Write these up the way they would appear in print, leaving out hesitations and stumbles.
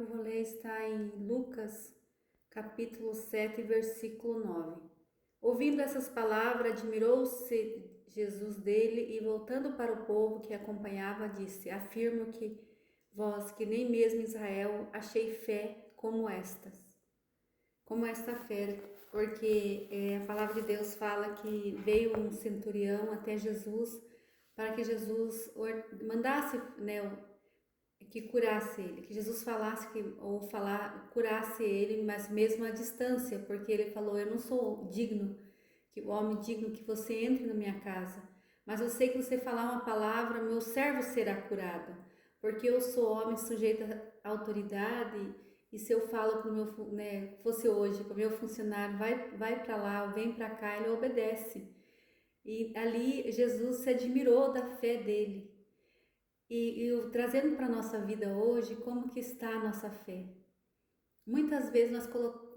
que eu vou ler está em Lucas, capítulo 7, versículo 9. Ouvindo essas palavras, admirou-se Jesus dele e, voltando para o povo que acompanhava, disse: Afirmo que vós, que nem mesmo em Israel, achei fé como esta fé, porque a palavra de Deus fala que veio um centurião até Jesus para que Jesus mandasse, né, que curasse ele, que Jesus falasse curasse ele, mas mesmo à distância, porque ele falou: eu não sou digno, que o homem digno que você entre na minha casa, mas eu sei que você falar uma palavra, meu servo será curado, porque eu sou homem sujeito à autoridade, e se eu falo para o meu, né, fosse hoje, para o meu funcionário, vai para lá, vem para cá, ele obedece. E ali Jesus se admirou da fé dele. Trazendo para a nossa vida hoje, como que está a nossa fé? Muitas vezes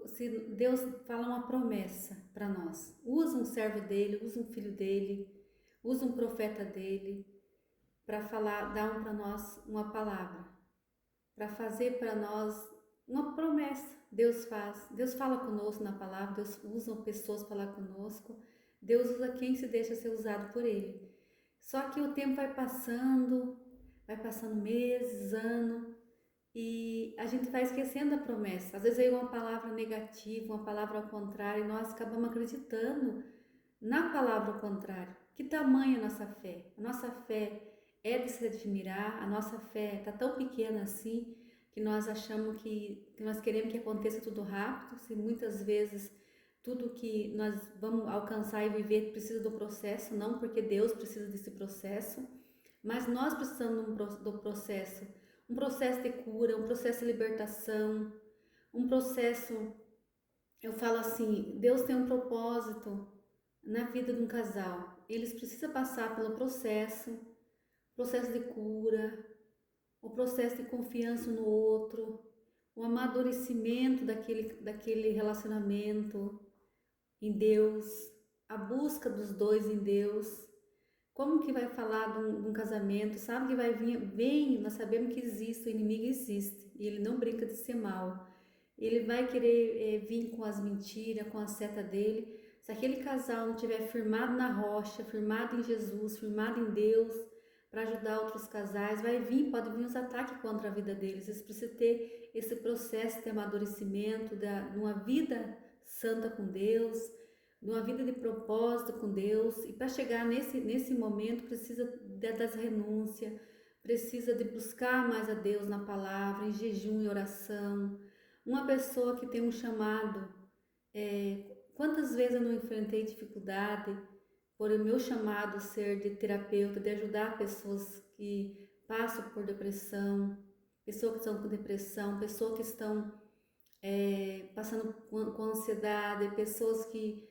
se Deus fala uma promessa para nós, usa um servo dele, usa um filho dele, usa um profeta dele, para falar, dar para nós uma palavra, para fazer para nós uma promessa. Deus fala conosco na palavra, Deus usa pessoas para falar conosco, Deus usa quem se deixa ser usado por ele. Só que o tempo vai passando meses, anos, e a gente vai esquecendo a promessa. Às vezes vem uma palavra negativa, uma palavra ao contrário, e nós acabamos acreditando na palavra ao contrário. Que tamanho é a nossa fé? A nossa fé é de se admirar, a nossa fé está tão pequena assim, que nós achamos que nós queremos que aconteça tudo rápido, se muitas vezes tudo que nós vamos alcançar e viver precisa do processo, não porque Deus precisa desse processo, mas nós precisamos do processo, um processo de cura, um processo de libertação, um processo, eu falo assim, Deus tem um propósito na vida de um casal, eles precisam passar pelo processo de cura, o processo de confiança no outro, o amadurecimento daquele relacionamento em Deus, a busca dos dois em Deus. Como que vai falar de um casamento? Sabe que vai vir, nós sabemos que existe, o inimigo existe, e ele não brinca de ser mal. Ele vai querer vir com as mentiras, com a seta dele. Se aquele casal não estiver firmado na rocha, firmado em Jesus, firmado em Deus, para ajudar outros casais, pode vir os ataques contra a vida deles. Eles precisam ter esse processo de amadurecimento, de uma vida santa com Deus, de uma vida de propósito com Deus. E para chegar nesse momento, precisa das renúncias, precisa de buscar mais a Deus na palavra, em jejum e oração. Uma pessoa que tem um chamado, quantas vezes eu não enfrentei dificuldade por o meu chamado ser de terapeuta, de ajudar pessoas que passam por depressão, pessoas que estão com depressão, pessoas que estão passando com ansiedade, pessoas que...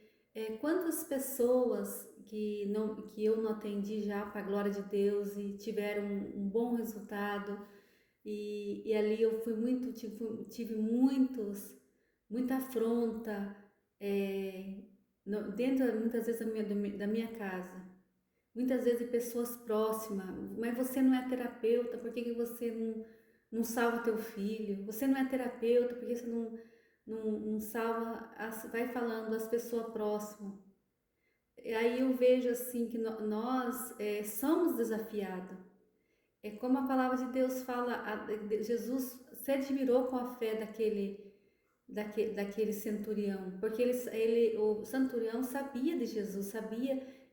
quantas pessoas que eu não atendi já, para a glória de Deus, e tiveram um bom resultado, e ali eu tive muita afronta, dentro muitas vezes da minha casa, muitas vezes de pessoas próximas. Mas você não é terapeuta, por que você não salva teu filho? Você não é terapeuta, por que você não salva, vai falando as pessoas próximas. E aí eu vejo assim que nós somos desafiados. É como a palavra de Deus fala, Jesus se admirou com a fé daquele centurião, porque o centurião sabia de Jesus,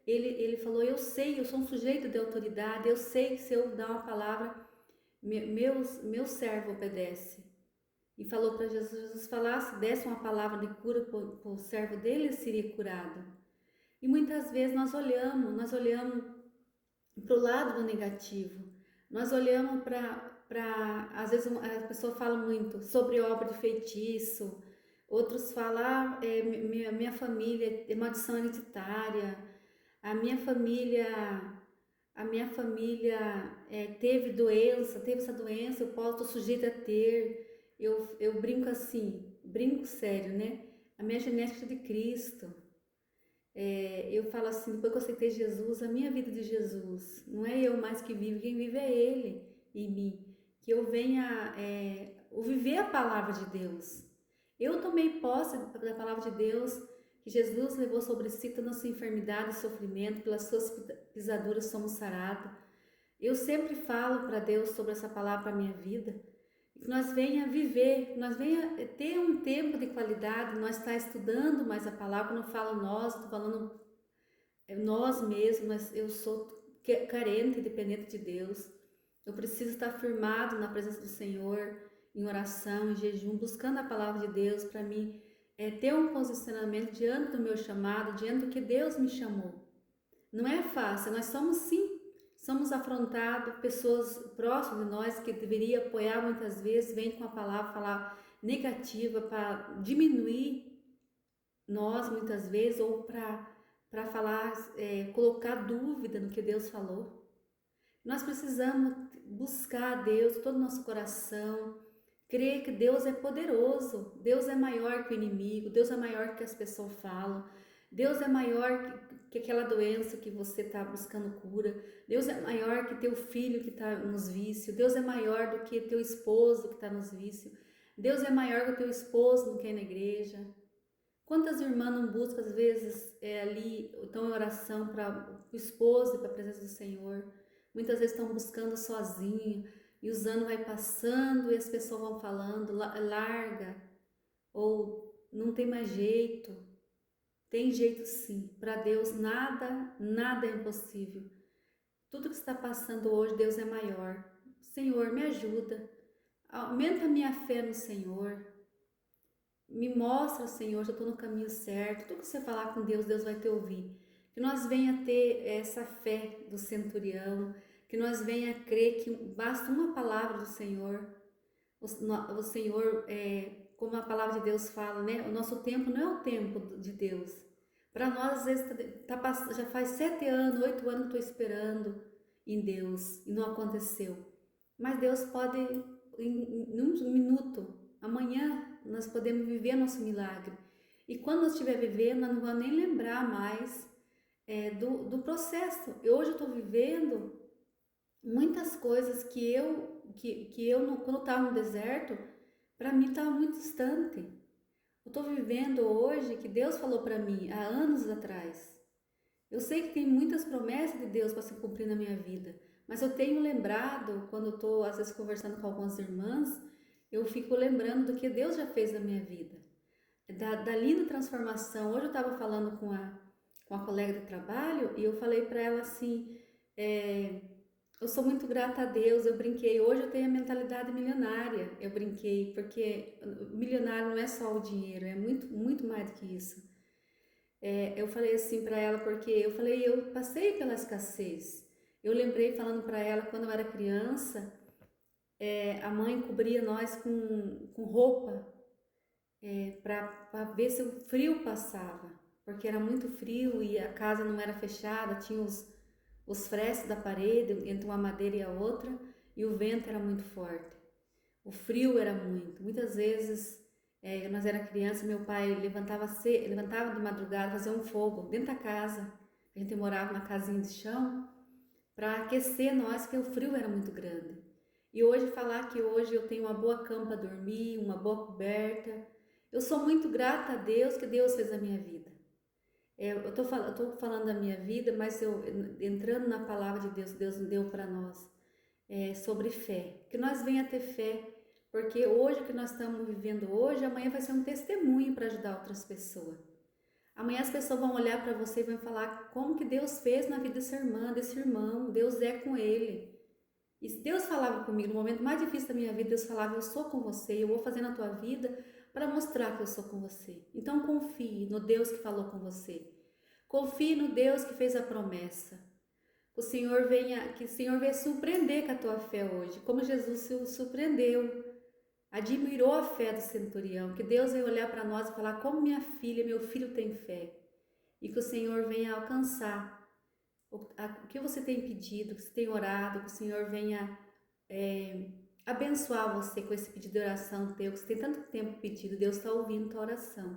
ele falou: eu sei, eu sou um sujeito de autoridade, eu sei que se eu dar uma palavra, meu servo obedece. E falou para Jesus falasse, desse uma palavra de cura para o servo dele, ele seria curado. E muitas vezes nós olhamos para o lado do negativo, nós olhamos às vezes a pessoa fala muito sobre obra de feitiço, outros falam, minha família é maldição hereditária, a minha família teve essa doença, estou sujeita a ter. Eu brinco assim, brinco sério, né? A minha genética é de Cristo. Eu falo assim, depois que eu aceitei Jesus, a minha vida de Jesus, não é eu mais que vivo, quem vive é Ele em mim. Que eu venha viver a palavra de Deus. Eu tomei posse da palavra de Deus, que Jesus levou sobre si toda a sua enfermidade e sofrimento, pelas suas pisaduras somos sarados. Eu sempre falo para Deus sobre essa palavra para a minha vida, que nós venha viver, que nós venha ter um tempo de qualidade, nós estar estudando mais a palavra. Quando eu falo nós, estou falando nós mesmos, mas eu sou carente, dependente de Deus. Eu preciso estar firmado na presença do Senhor, em oração, em jejum, buscando a palavra de Deus para mim ter um posicionamento diante do meu chamado, diante do que Deus me chamou. Não é fácil, nós somos afrontados, pessoas próximas de nós que deveriam apoiar muitas vezes, vêm com a palavra falar negativa para diminuir nós muitas vezes, ou para falar, colocar dúvida no que Deus falou. Nós precisamos buscar a Deus todo o nosso coração, crer que Deus é poderoso, Deus é maior que o inimigo, Deus é maior que as pessoas falam, Deus é maior que aquela doença que você está buscando cura, Deus é maior que teu filho que está nos vícios, Deus é maior do que teu esposo que está nos vícios, Deus é maior que o teu esposo que é na igreja. Quantas irmãs não buscam às vezes ali, estão em oração para o esposo e para a presença do Senhor, muitas vezes estão buscando sozinho, e os anos vai passando e as pessoas vão falando, larga, ou não tem mais jeito. Tem jeito sim, para Deus nada é impossível. Tudo que está passando hoje, Deus é maior. Senhor, me ajuda, aumenta a minha fé no Senhor, me mostra, Senhor, já estou no caminho certo. Tudo que você falar com Deus, Deus vai te ouvir. Que nós venha ter essa fé do centurião, que nós venha crer que basta uma palavra do Senhor. O Senhor, como a palavra de Deus fala, né? O nosso tempo não é o tempo de Deus. Para nós, às vezes, já faz 7 anos, 8 anos que estou esperando em Deus e não aconteceu. Mas Deus pode, em um minuto, amanhã, nós podemos viver nosso milagre. E quando nós estiver vivendo, nós não vamos nem lembrar mais do processo. Hoje eu estou vivendo muitas coisas que eu quando eu estava no deserto, para mim estava muito distante. Eu estou vivendo hoje que Deus falou para mim há anos atrás. Eu sei que tem muitas promessas de Deus para se cumprir na minha vida, mas eu tenho lembrado, quando eu estou às vezes conversando com algumas irmãs, eu fico lembrando do que Deus já fez na minha vida, da linda transformação. Hoje eu estava falando com a colega de trabalho e eu falei para ela assim, eu sou muito grata a Deus, eu brinquei, hoje eu tenho a mentalidade milionária, eu brinquei, porque milionário não é só o dinheiro, é muito, muito mais do que isso. Eu falei assim para ela, porque eu passei pela escassez. Eu lembrei falando para ela, quando eu era criança, a mãe cobria nós com roupa, para ver se o frio passava, porque era muito frio e a casa não era fechada, tinha os frestos da parede entre uma madeira e a outra, e o vento era muito forte, o frio era muito. Muitas vezes, nós era criança, meu pai levantava de madrugada, fazia um fogo dentro da casa. A gente morava na casinha de chão para aquecer nós, porque o frio era muito grande. E hoje falar que hoje eu tenho uma boa cama para dormir, uma boa coberta, eu sou muito grata a Deus que Deus fez a minha vida. Eu tô falando da minha vida, mas entrando na palavra de Deus, Deus deu para nós, sobre fé. Que nós venha ter fé, porque hoje o que nós estamos vivendo hoje, amanhã vai ser um testemunho para ajudar outras pessoas. Amanhã as pessoas vão olhar para você e vão falar como que Deus fez na vida dessa irmã, desse irmão, Deus é com ele. E se Deus falava comigo no momento mais difícil da minha vida, Deus falava, eu sou com você, eu vou fazer na tua vida para mostrar que eu sou com você. Então confie no Deus que falou com você. Confie no Deus que fez a promessa. Que o Senhor venha surpreender com a tua fé hoje, como Jesus se surpreendeu. Admirou a fé do centurião, que Deus venha olhar para nós e falar, como minha filha, meu filho tem fé. E que o Senhor venha alcançar o que você tem pedido, que você tem orado, que o Senhor venha abençoar você com esse pedido de oração teu, que você tem tanto tempo pedido, Deus está ouvindo tua oração.